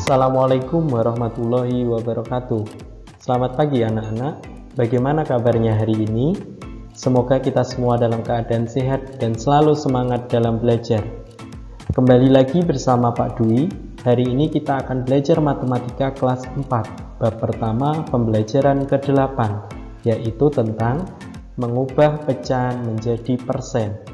Assalamualaikum warahmatullahi wabarakatuh. Selamat pagi anak-anak. Bagaimana kabarnya hari ini? Semoga kita semua dalam keadaan sehat dan selalu semangat dalam belajar. Kembali lagi bersama Pak Dwi. Hari ini kita akan belajar matematika kelas 4, bab pertama pembelajaran ke-8, yaitu tentang mengubah pecahan menjadi persen.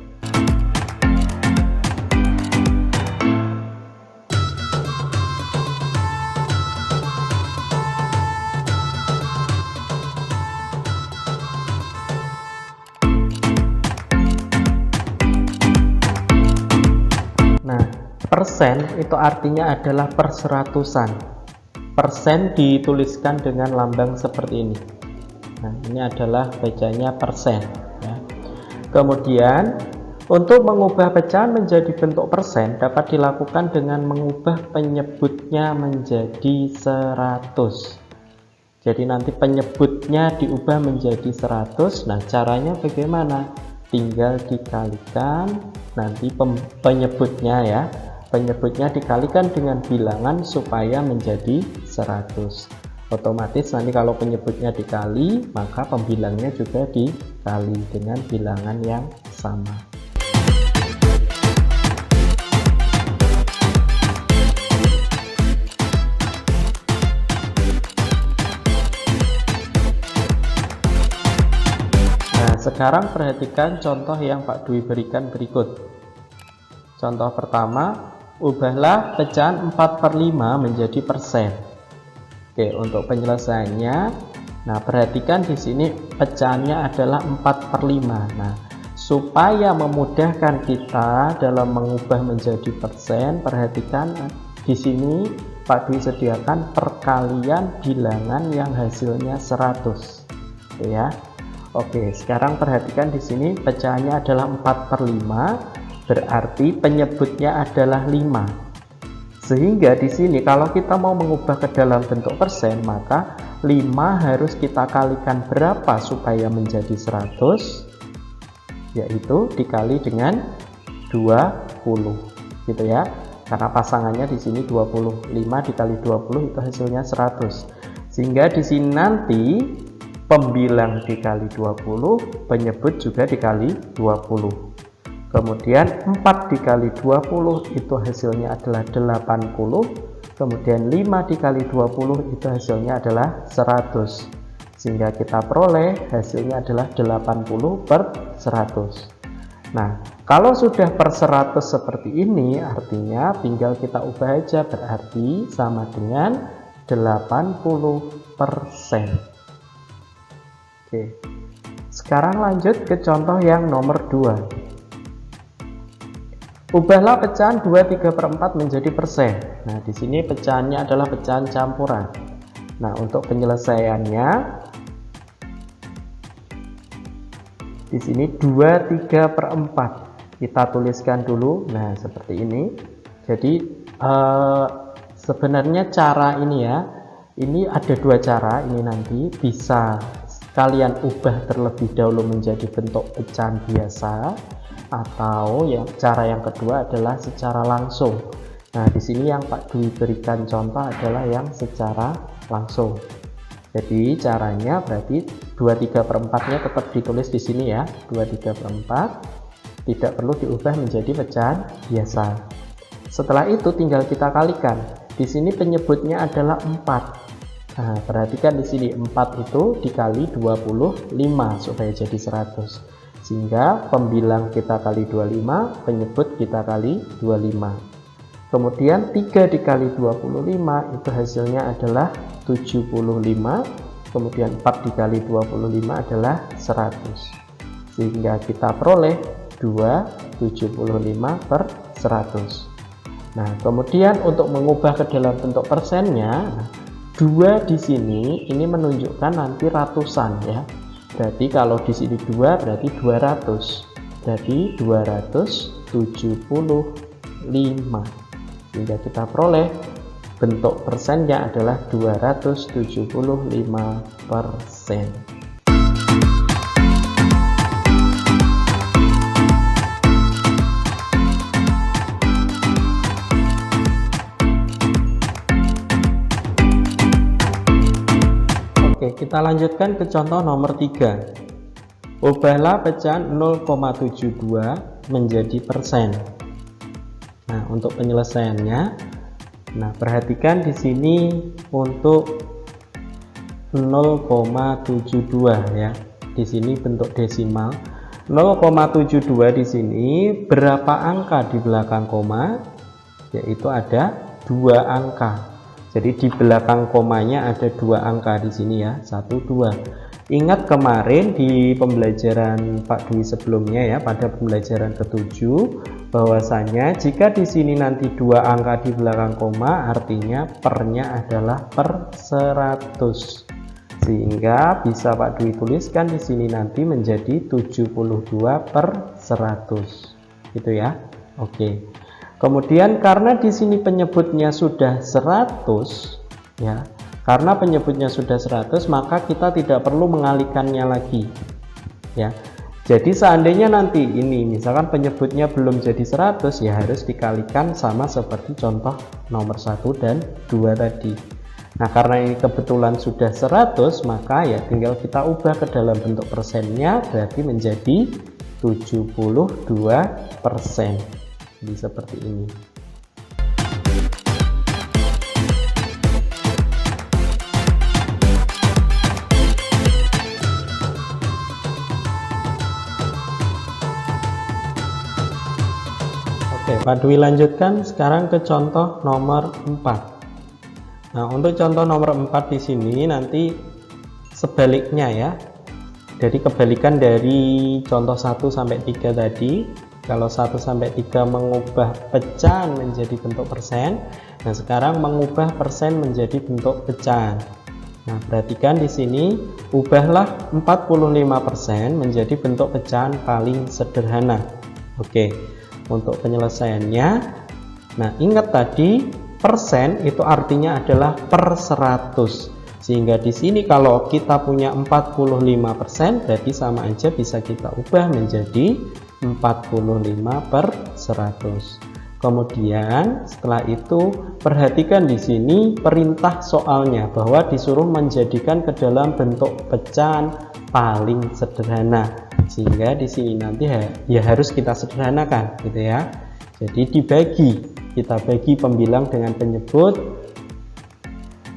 Nah, persen itu artinya adalah perseratusan. Persen dituliskan dengan lambang seperti ini. Nah, ini adalah bacanya persen ya. Kemudian untuk mengubah pecahan menjadi bentuk persen dapat dilakukan dengan mengubah penyebutnya menjadi 100. Jadi nanti penyebutnya diubah menjadi 100. Nah, caranya bagaimana? Tinggal dikalikan nanti penyebutnya ya. Penyebutnya dikalikan dengan bilangan supaya menjadi 100. Otomatis nanti kalau penyebutnya dikali, maka pembilangnya juga dikali dengan bilangan yang sama. Nah, sekarang perhatikan contoh yang Pak Dwi berikan berikut. Contoh pertama, ubahlah pecahan 4/5 menjadi persen. Oke, untuk penyelesaiannya, nah perhatikan di sini pecahannya adalah 4/5. Nah, supaya memudahkan kita dalam mengubah menjadi persen, perhatikan di sini Pak Dwi sediakan perkalian bilangan yang hasilnya 100. Oke ya. Oke, sekarang perhatikan di sini pecahannya adalah 4/5, berarti penyebutnya adalah 5. Sehingga di sini kalau kita mau mengubah ke dalam bentuk persen, maka 5 harus kita kalikan berapa supaya menjadi 100? Yaitu dikali dengan 20, gitu ya. Karena pasangannya di sini 25 dikali 20 itu hasilnya 100. Sehingga di sini nanti pembilang dikali 20, penyebut juga dikali 20. Kemudian 4 dikali 20 itu hasilnya adalah 80. Kemudian 5 dikali 20 itu hasilnya adalah 100. Sehingga kita peroleh hasilnya adalah 80/100. Nah, kalau sudah per 100 seperti ini, artinya tinggal kita ubah aja, berarti sama dengan 80%. Oke. Sekarang lanjut ke contoh yang nomor 2. Ubahlah pecahan 2/3/4 menjadi persen. Nah, di sini pecahannya adalah pecahan campuran. Nah, untuk penyelesaiannya di sini 2/3/4. Kita tuliskan dulu. Nah, seperti ini. Jadi sebenarnya cara ini ya, ini ada dua cara. Ini nanti bisa kalian ubah terlebih dahulu menjadi bentuk pecahan biasa, atau cara yang kedua adalah secara langsung. Nah, di sini yang Pak Dwi berikan contoh adalah yang secara langsung. Jadi caranya berarti 2/3/4-nya tetap ditulis di sini ya, 2/3/4, tidak perlu diubah menjadi pecahan biasa. Setelah itu tinggal kita kalikan. Di sini penyebutnya adalah 4. Nah, perhatikan di sini 4 itu dikali 25 supaya jadi 100. Sehingga pembilang kita kali 25, penyebut kita kali 25. Kemudian 3 dikali 25 itu hasilnya /75. Kemudian 4 dikali 25 adalah 100. Sehingga kita peroleh 2/75/100. Nah, kemudian untuk mengubah ke dalam bentuk persennya, 2 di sini ini menunjukkan nanti ratusan ya. Berarti kalau di sini 2 berarti 200. Berarti 275. Sehingga kita peroleh bentuk persennya adalah 275%. kita lanjutkan ke contoh nomor 3. Ubahlah pecahan 0,72 menjadi persen. Nah, untuk penyelesaiannya, nah perhatikan di sini untuk 0,72 ya. Di sini bentuk desimal. 0,72 di sini berapa angka di belakang koma? Yaitu ada 2 angka. Jadi di belakang komanya ada 2 angka di sini ya, 1, 2. Ingat kemarin di pembelajaran Pak Dwi sebelumnya ya, pada pembelajaran ke-7, bahwasanya jika di sini nanti 2 angka di belakang koma, artinya pernya adalah per 100. Sehingga bisa Pak Dwi tuliskan di sini nanti menjadi 72 per 100. Gitu ya. Oke. Kemudian karena di sini penyebutnya sudah 100 ya. Karena penyebutnya sudah 100, maka kita tidak perlu mengalihkannya lagi. Ya. Jadi seandainya nanti ini misalkan penyebutnya belum jadi 100, ya harus dikalikan sama seperti contoh nomor 1 dan 2 tadi. Nah, karena ini kebetulan sudah 100, maka ya tinggal kita ubah ke dalam bentuk persennya, berarti menjadi 72%. Jadi seperti ini. Oke, Pak Dwi lanjutkan sekarang ke contoh nomor 4. Nah, untuk contoh nomor 4 di sini nanti sebaliknya ya. Jadi kebalikan dari contoh 1 sampai 3 tadi. Kalau 1 sampai 3 mengubah pecahan menjadi bentuk persen. Nah, sekarang mengubah persen menjadi bentuk pecahan. Nah, perhatikan di sini ubahlah 45% menjadi bentuk pecahan paling sederhana. Oke. Untuk penyelesaiannya, nah ingat tadi persen itu artinya adalah per 100. Sehingga di sini kalau kita punya 45%, berarti sama aja bisa kita ubah menjadi 45 per 100. Kemudian setelah itu perhatikan di sini perintah soalnya bahwa disuruh menjadikan ke dalam bentuk pecahan paling sederhana. Sehingga di sini nanti ya harus kita sederhanakan gitu ya. Jadi dibagi, kita bagi pembilang dengan penyebut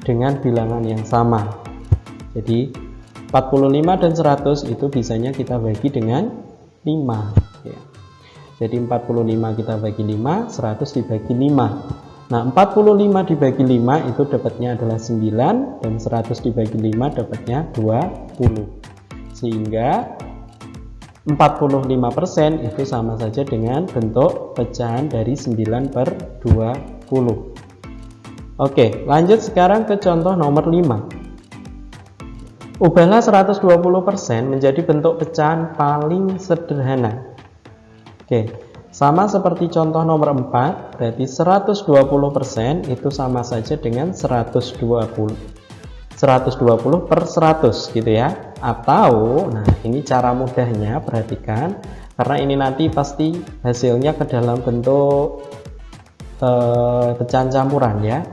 dengan bilangan yang sama. Jadi 45 dan 100 itu bisanya kita bagi dengan 5 ya. Jadi 45 kita bagi 5, 100 dibagi 5. Nah, 45 dibagi 5 itu dapatnya adalah 9, dan 100 dibagi 5 dapatnya 20. Sehingga 45% itu sama saja dengan bentuk pecahan dari 9 per 20. Oke, lanjut sekarang ke contoh nomor 5. Ubahlah 120% menjadi bentuk pecahan paling sederhana. Oke, sama seperti contoh nomor 4, berarti 120% itu sama saja dengan 120 per 100 gitu ya. Atau, nah ini cara mudahnya, perhatikan. Karena ini nanti pasti hasilnya ke dalam bentuk pecahan campuran ya.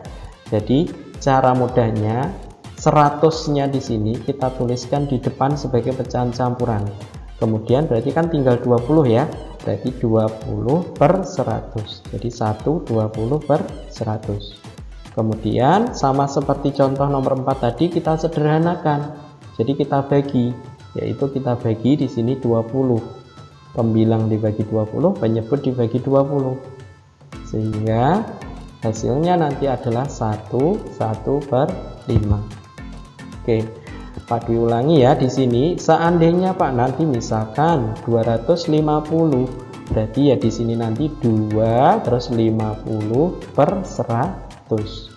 Jadi cara mudahnya 100-nya di sini kita tuliskan di depan sebagai pecahan campuran. Kemudian berarti kan tinggal 20 ya. Berarti 20 per 100. Jadi 120 per 100. Kemudian sama seperti contoh nomor 4 tadi kita sederhanakan. Jadi kita bagi, yaitu kita bagi di sini 20. Pembilang dibagi 20, penyebut dibagi 20. Sehingga hasilnya nanti adalah 1 per 5. Oke, Pak Dwi ulangi ya di sini. Seandainya Pak nanti misalkan 250, berarti ya di sini nanti 2 terus 50 per 100.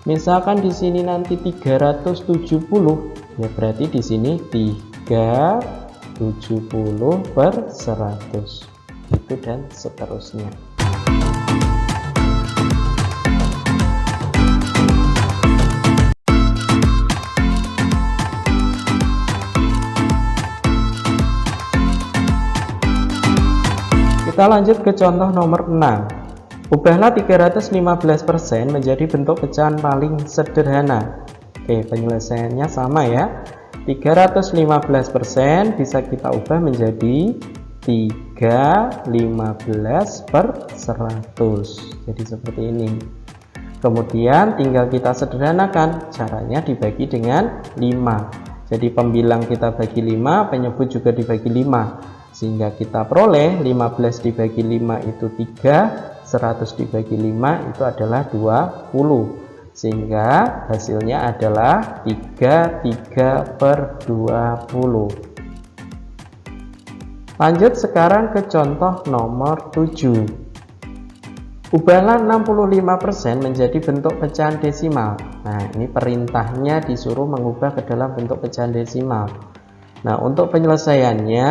Misalkan di sini nanti 370, ya berarti di sini 370 per 100. Itu dan seterusnya. Kita lanjut ke contoh nomor 6. Ubahlah 315% menjadi bentuk pecahan paling sederhana. Oke, penyelesaiannya sama ya. 315% bisa kita ubah menjadi 315/100. Jadi seperti ini. Kemudian tinggal kita sederhanakan, caranya dibagi dengan 5. Jadi pembilang kita bagi 5, penyebut juga dibagi 5. Sehingga kita peroleh 15 dibagi 5 itu 3, 100 dibagi 5 itu adalah 20. Sehingga hasilnya adalah 33/20. Lanjut sekarang ke contoh nomor 7. Ubahlah 65% menjadi bentuk pecahan desimal. Nah, ini perintahnya disuruh mengubah ke dalam bentuk pecahan desimal. Nah, untuk penyelesaiannya,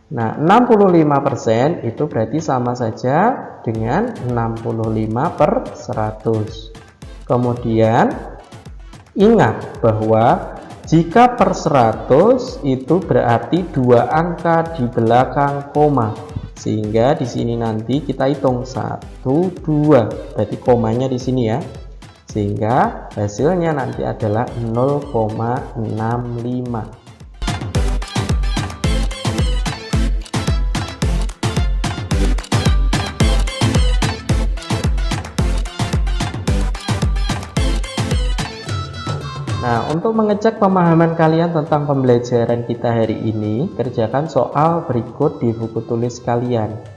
65% itu berarti sama saja dengan 65/100. Kemudian ingat bahwa jika per 100 itu berarti 2 angka di belakang koma. Sehingga di sini nanti kita hitung 1, 2. Berarti komanya di sini ya. Sehingga hasilnya nanti adalah 0,65. Nah, untuk mengecek pemahaman kalian tentang pembelajaran kita hari ini, kerjakan soal berikut di buku tulis kalian.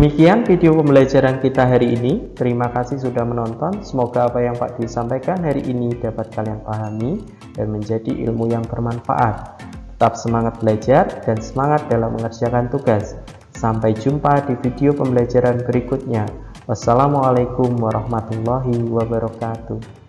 Demikian video pembelajaran kita hari ini. Terima kasih sudah menonton. Semoga apa yang Pak Dwi sampaikan hari ini dapat kalian pahami dan menjadi ilmu yang bermanfaat. Tetap semangat belajar dan semangat dalam mengerjakan tugas. Sampai jumpa di video pembelajaran berikutnya. Wassalamualaikum warahmatullahi wabarakatuh.